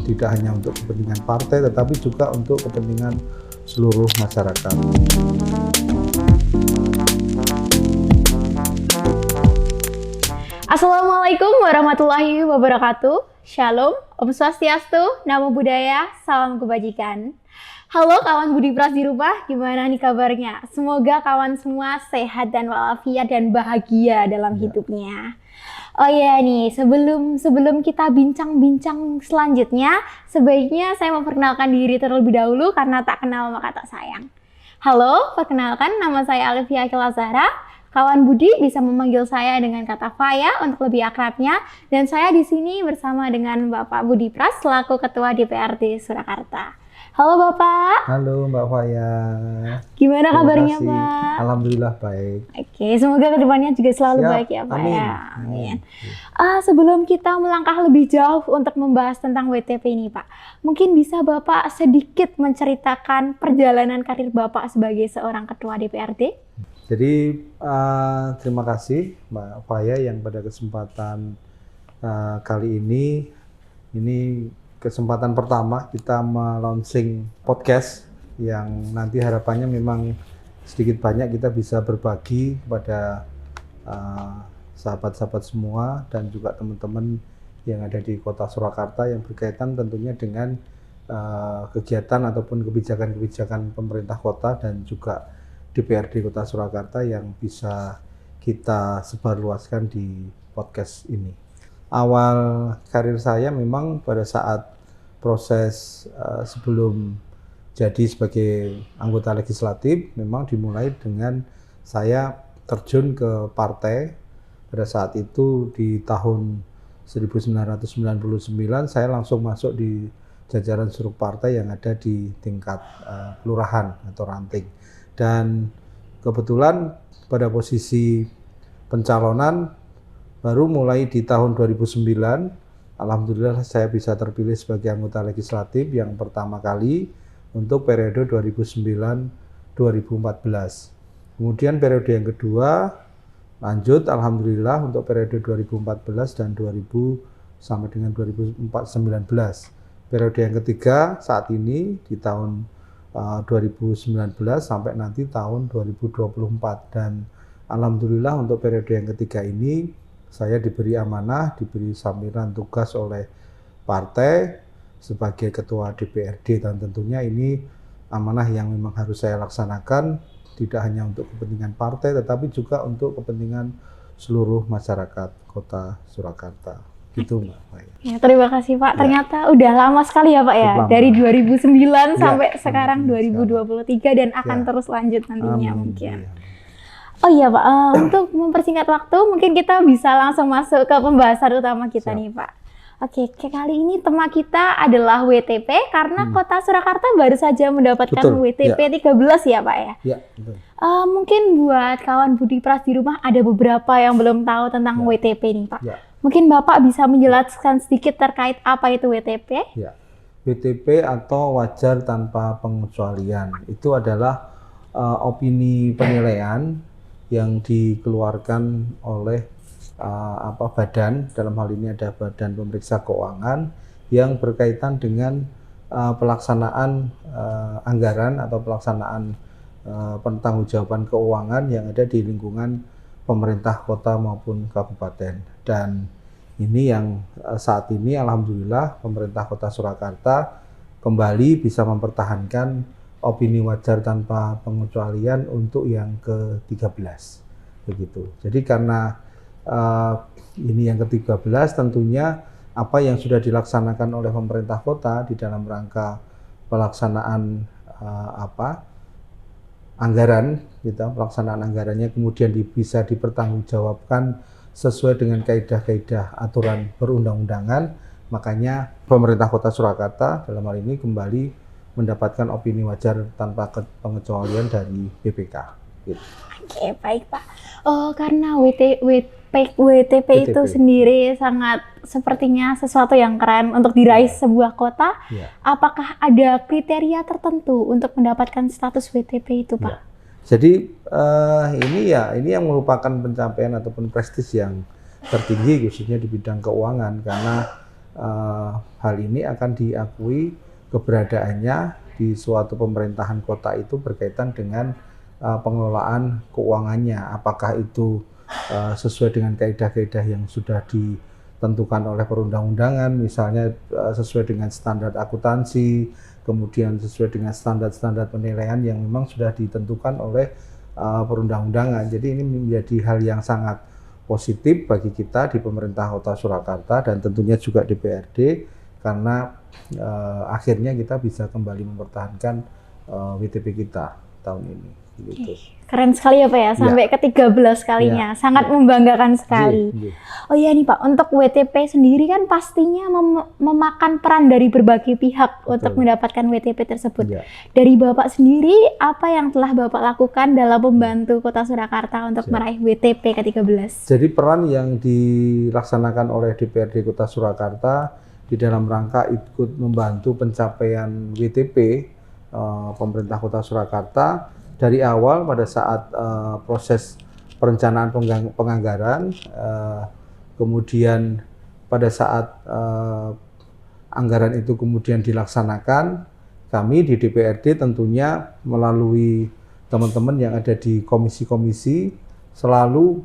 tidak hanya untuk kepentingan partai tetapi juga untuk kepentingan seluruh masyarakat. Assalamualaikum warahmatullahi wabarakatuh. Shalom, Om Swastiastu, Namo Buddhaya, salam kebajikan. Halo kawan Budi Pras di rumah, gimana nih kabarnya? Semoga kawan semua sehat dan walafiat dan bahagia dalam hidupnya. Oh iya nih, sebelum kita bincang-bincang selanjutnya, sebaiknya saya memperkenalkan diri terlebih dahulu karena tak kenal maka tak sayang. Halo, perkenalkan nama saya Alifia Akila Zahra. Kawan Budi bisa memanggil saya dengan kata Faya untuk lebih akrabnya, dan saya di sini bersama dengan Bapak Budi Pras selaku Ketua DPRD Surakarta. Halo Bapak. Halo Mbak Faya. Gimana kabarnya kasih. Pak? Alhamdulillah baik. Oke, semoga kedepannya juga selalu Siap. baik ya Pak. Amin. Ya. Amin. Sebelum kita melangkah lebih jauh untuk membahas tentang WTP ini Pak, mungkin bisa Bapak sedikit menceritakan perjalanan karir Bapak sebagai seorang Ketua DPRD? Jadi terima kasih Mbak Faya yang pada kesempatan kali ini kesempatan pertama kita launching podcast yang nanti harapannya memang sedikit banyak kita bisa berbagi kepada sahabat-sahabat semua dan juga teman-teman yang ada di Kota Surakarta yang berkaitan tentunya dengan kegiatan ataupun kebijakan-kebijakan pemerintah kota dan juga DPRD Kota Surakarta yang bisa kita sebarluaskan di podcast ini. Awal karir saya memang pada saat proses sebelum jadi sebagai anggota legislatif memang dimulai dengan saya terjun ke partai. Pada saat itu di tahun 1999 saya langsung masuk di jajaran struktur partai yang ada di tingkat kelurahan atau ranting. Dan kebetulan pada posisi pencalonan baru mulai di tahun 2009, alhamdulillah saya bisa terpilih sebagai anggota legislatif yang pertama kali untuk periode 2009-2014. Kemudian periode yang kedua lanjut alhamdulillah untuk periode 2014 dan 2000 sampai dengan 2019. Periode yang ketiga saat ini di tahun 2019 sampai nanti tahun 2024, dan alhamdulillah untuk periode yang ketiga ini saya diberi amanah, diberi sambiran tugas oleh partai sebagai ketua DPRD, dan tentunya ini amanah yang memang harus saya laksanakan tidak hanya untuk kepentingan partai tetapi juga untuk kepentingan seluruh masyarakat Kota Surakarta. Gitu Mbak Faya. Ya, terima kasih Pak. Ternyata udah lama sekali ya Pak ya. Dari 2009 sampai sekarang 2023 dan akan terus lanjut nantinya mungkin. Oh iya Pak, untuk mempersingkat waktu mungkin kita bisa langsung masuk ke pembahasan utama kita nih Pak. Oke, kali ini tema kita adalah WTP karena Kota Surakarta baru saja mendapatkan WTP 13 ya Pak ya. Ya, betul. Mungkin buat kawan Budi Pras di rumah ada beberapa yang belum tahu tentang WTP nih Pak. Mungkin Bapak bisa menjelaskan sedikit terkait apa itu WTP? Ya, WTP atau wajar tanpa pengecualian itu adalah opini penilaian yang dikeluarkan oleh badan, dalam hal ini ada Badan Pemeriksa Keuangan yang berkaitan dengan pelaksanaan anggaran atau pelaksanaan pertanggungjawaban keuangan yang ada di lingkungan pemerintah kota maupun kabupaten. Dan ini yang saat ini alhamdulillah pemerintah Kota Surakarta kembali bisa mempertahankan opini wajar tanpa pengecualian untuk yang ke-13 begitu. Jadi karena ini yang ke-13 tentunya apa yang sudah dilaksanakan oleh pemerintah kota di dalam rangka pelaksanaan anggaran gitu, pelaksanaan anggarannya kemudian bisa dipertanggungjawabkan sesuai dengan kaidah-kaidah aturan perundang-undangan, makanya pemerintah Kota Surakarta dalam hal ini kembali mendapatkan opini wajar tanpa pengecualian dari BPK. Gitu. Oke, baik Pak. Karena WTP itu sendiri sangat sepertinya sesuatu yang keren untuk diraih sebuah kota. Apakah ada kriteria tertentu untuk mendapatkan status WTP itu, Pak? Jadi ini yang merupakan pencapaian ataupun prestis yang tertinggi khususnya di bidang keuangan, karena hal ini akan diakui keberadaannya di suatu pemerintahan kota itu berkaitan dengan pengelolaan keuangannya, apakah itu sesuai dengan kaidah-kaidah yang sudah ditentukan oleh perundang-undangan, misalnya sesuai dengan standar akuntansi, kemudian sesuai dengan standar-standar penilaian yang memang sudah ditentukan oleh perundang-undangan. Jadi ini menjadi hal yang sangat positif bagi kita di pemerintah Kota Surakarta dan tentunya juga DPRD, karena akhirnya kita bisa kembali mempertahankan WTP kita tahun ini. Gitu. Keren sekali ya Pak ya, sampai ke 13 kalinya, sangat membanggakan sekali. Oh iya nih Pak, untuk WTP sendiri kan pastinya memakan peran dari berbagai pihak untuk mendapatkan WTP tersebut. Dari Bapak sendiri, apa yang telah Bapak lakukan dalam membantu Kota Surakarta untuk meraih WTP ke-13? Jadi peran yang dilaksanakan oleh DPRD Kota Surakarta di dalam rangka ikut membantu pencapaian WTP pemerintah Kota Surakarta dari awal pada saat proses perencanaan penganggaran, kemudian pada saat anggaran itu kemudian dilaksanakan, kami di DPRD tentunya melalui teman-teman yang ada di komisi-komisi selalu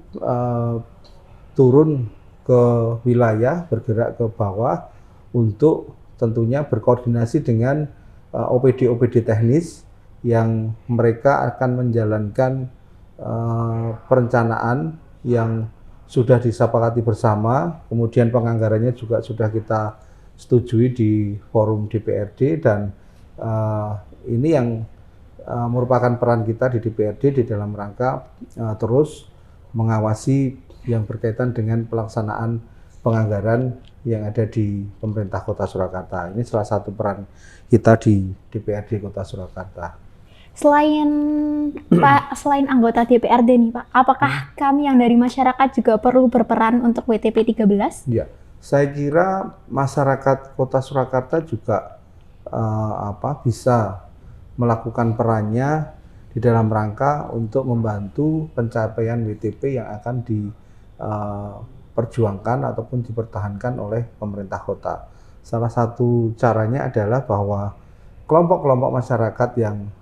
turun ke wilayah, bergerak ke bawah untuk tentunya berkoordinasi dengan OPD-OPD teknis yang mereka akan menjalankan perencanaan yang sudah disepakati bersama, kemudian penganggarannya juga sudah kita setujui di forum DPRD, dan ini yang merupakan peran kita di DPRD di dalam rangka terus mengawasi yang berkaitan dengan pelaksanaan penganggaran yang ada di pemerintah Kota Surakarta. Ini salah satu peran kita di DPRD Kota Surakarta. Selain anggota DPRD nih Pak, apakah kami yang dari masyarakat juga perlu berperan untuk WTP 13? Ya, saya kira masyarakat Kota Surakarta juga bisa melakukan perannya di dalam rangka untuk membantu pencapaian WTP yang akan diperjuangkan ataupun dipertahankan oleh pemerintah kota. Salah satu caranya adalah bahwa kelompok-kelompok masyarakat yang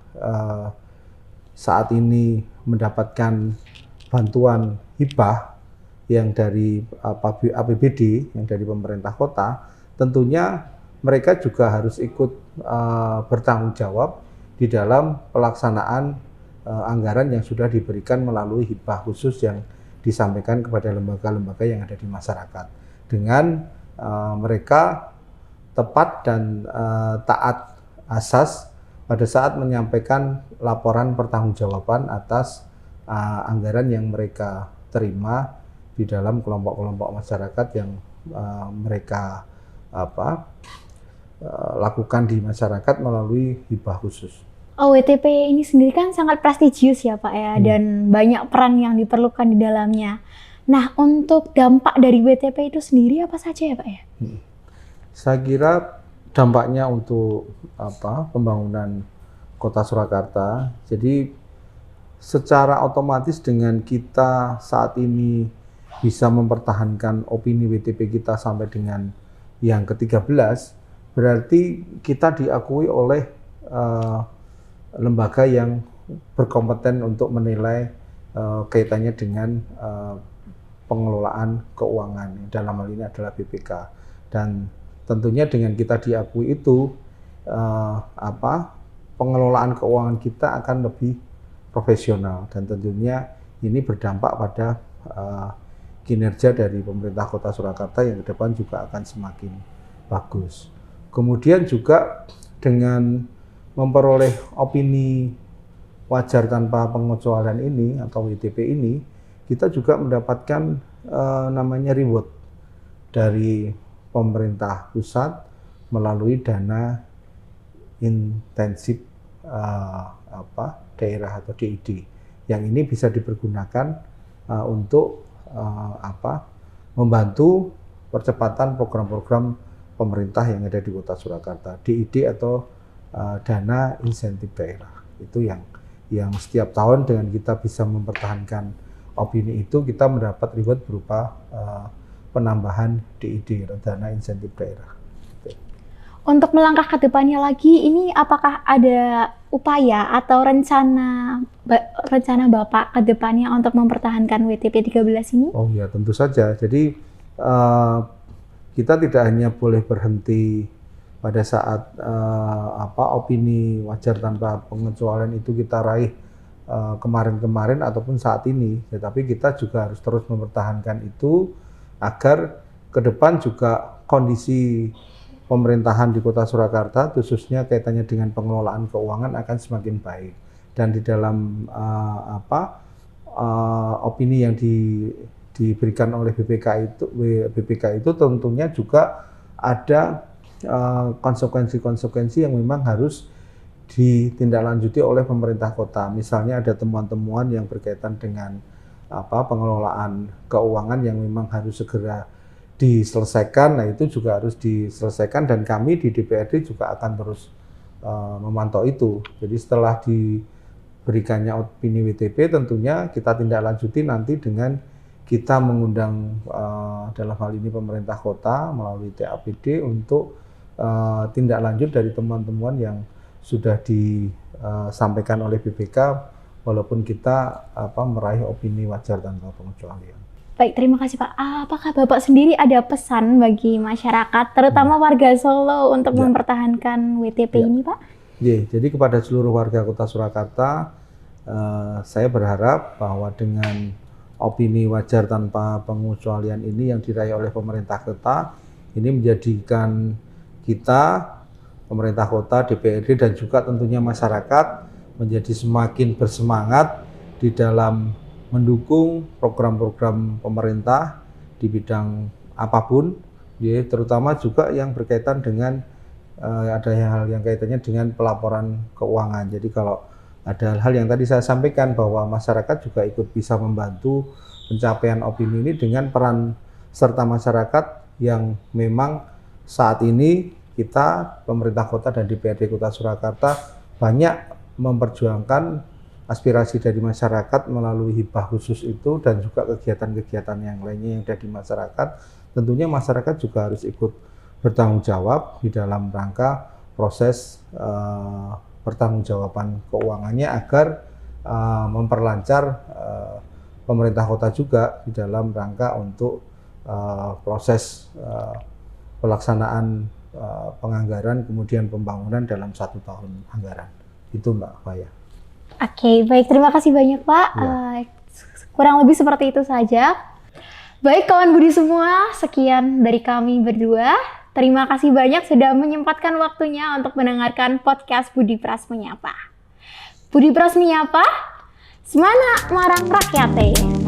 saat ini mendapatkan bantuan hibah yang dari APBD yang dari pemerintah kota, tentunya mereka juga harus ikut bertanggung jawab di dalam pelaksanaan anggaran yang sudah diberikan melalui hibah khusus yang disampaikan kepada lembaga-lembaga yang ada di masyarakat, dengan mereka tepat dan taat asas pada saat menyampaikan laporan pertanggungjawaban atas anggaran yang mereka terima di dalam kelompok-kelompok masyarakat yang mereka lakukan di masyarakat melalui hibah khusus. WTP ini sendiri kan sangat prestisius ya Pak ya, dan banyak peran yang diperlukan di dalamnya. Nah, untuk dampak dari WTP itu sendiri apa saja ya Pak ya? Saya kira dampaknya untuk pembangunan Kota Surakarta. Jadi secara otomatis dengan kita saat ini bisa mempertahankan opini WTP kita sampai dengan yang ke-13, berarti kita diakui oleh lembaga yang berkompeten untuk menilai kaitannya dengan pengelolaan keuangan. Dalam hal ini adalah BPK. Dan tentunya dengan kita diakui itu, pengelolaan keuangan kita akan lebih profesional, dan tentunya ini berdampak pada kinerja dari pemerintah Kota Surakarta yang ke depan juga akan semakin bagus. Kemudian juga dengan memperoleh opini wajar tanpa pengecualian ini atau WTP ini, kita juga mendapatkan namanya reward dari pemerintah pusat melalui dana intensif daerah atau DID, yang ini bisa dipergunakan untuk membantu percepatan program-program pemerintah yang ada di Kota Surakarta. DID atau dana insentif daerah, itu yang setiap tahun dengan kita bisa mempertahankan opini itu, kita mendapat reward berupa penambahan DID, dana insentif daerah. Untuk melangkah ke depannya lagi, ini apakah ada upaya atau rencana Bapak ke depannya untuk mempertahankan WTP 13 ini? Oh ya, tentu saja. Jadi kita tidak hanya boleh berhenti pada saat opini wajar tanpa pengecualian itu kita raih kemarin-kemarin ataupun saat ini, tetapi kita juga harus terus mempertahankan itu agar ke depan juga kondisi pemerintahan di Kota Surakarta, khususnya kaitannya dengan pengelolaan keuangan akan semakin baik. Dan di dalam opini yang diberikan oleh BPK itu tentunya juga ada konsekuensi-konsekuensi yang memang harus ditindaklanjuti oleh pemerintah kota. Misalnya ada temuan-temuan yang berkaitan dengan pengelolaan keuangan yang memang harus segera diselesaikan. Nah, itu juga harus diselesaikan dan kami di DPRD juga akan terus memantau itu. Jadi setelah diberikannya opini WTP, tentunya kita tindak lanjuti nanti dengan kita mengundang dalam hal ini pemerintah kota melalui TAPD untuk tindak lanjut dari temuan-temuan yang sudah disampaikan oleh BPK, walaupun kita meraih opini wajar tanpa pengecualian. Baik, terima kasih Pak. Apakah Bapak sendiri ada pesan bagi masyarakat, terutama warga Solo untuk mempertahankan WTP ini, Pak? Jadi kepada seluruh warga Kota Surakarta, saya berharap bahwa dengan opini wajar tanpa pengecualian ini yang diraih oleh pemerintah kota, ini menjadikan kita, pemerintah kota, DPRD, dan juga tentunya masyarakat menjadi semakin bersemangat di dalam mendukung program-program pemerintah di bidang apapun, terutama juga yang berkaitan dengan ada hal yang kaitannya dengan pelaporan keuangan. Jadi kalau ada hal yang tadi saya sampaikan bahwa masyarakat juga ikut bisa membantu pencapaian opini ini dengan peran serta masyarakat yang memang saat ini kita, pemerintah kota dan DPRD Kota Surakarta banyak memperjuangkan aspirasi dari masyarakat melalui hibah khusus itu dan juga kegiatan-kegiatan yang lainnya yang ada di masyarakat. Tentunya masyarakat juga harus ikut bertanggung jawab di dalam rangka proses pertanggungjawaban keuangannya agar memperlancar pemerintah kota juga di dalam rangka untuk proses pelaksanaan penganggaran kemudian pembangunan dalam 1 tahun anggaran. Itu Mbak Faya. Oke, baik. Terima kasih banyak, Pak. Kurang lebih seperti itu saja. Baik, kawan Budi semua, sekian dari kami berdua. Terima kasih banyak sudah menyempatkan waktunya untuk mendengarkan podcast Budi Pras Menyapa. Budi Pras Menyapa, semangat marang rakyate.